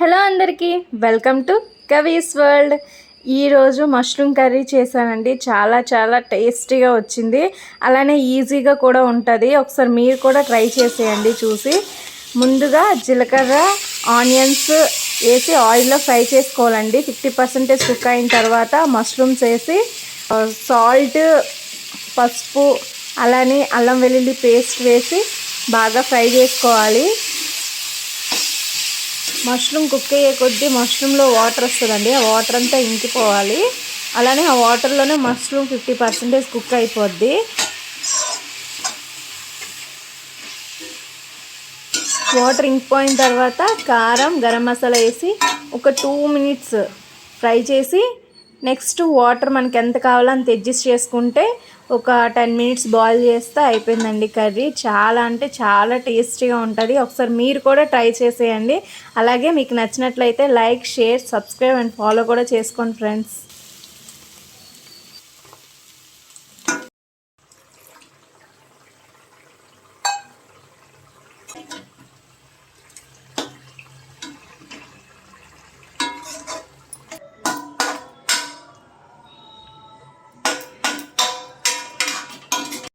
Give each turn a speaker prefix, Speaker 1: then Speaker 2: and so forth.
Speaker 1: Hello అందరికీ welcome to Kavi's world. ఈరోజు mushroom curry చేశానండి. చాలా టేస్టీగా వచ్చింది, అలానే ఈజీగా కూడా ఉంటుంది. ఒకసారి మీరు కూడా ట్రై చేసేయండి. చూసి ముందుగా జీలకర్ర ఆనియన్స్ వేసి ఆయిల్లో ఫ్రై చేసుకోవాలండి. 50% కుక్ అయిన తర్వాత మష్రూమ్స్ వేసి సాల్ట్, పసుపు, అలానే అల్లం వెల్లుల్లి పేస్ట్ వేసి బాగా ఫ్రై చేసుకోవాలి. మష్రూమ్ కుక్ అయ్యే కొద్దీ మష్రూమ్లో వాటర్ వస్తుందండి, ఆ వాటర్ అంతా ఇంకిపోవాలి. అలానే ఆ వాటర్లోనే మష్రూమ్ 50% కుక్ అయిపోద్ది. వాటర్ ఇంకిపోయిన తర్వాత కారం, గరం మసాలా వేసి ఒక 2 minutes ఫ్రై చేసి నెక్స్ట్ వాటర్ మనకి ఎంత కావాలో అంత అడ్జస్ట్ చేసుకుంటే ఒక 10 minutes బాయిల్ చేస్తే అయిపోయిందండి కర్రీ. చాలా అంటే చాలా టేస్టీగా ఉంటుంది. ఒకసారి మీరు కూడా ట్రై చేసేయండి. అలాగే మీకు నచ్చినట్లయితే like, share, subscribe and follow కూడా చేసుకోండి ఫ్రెండ్స్.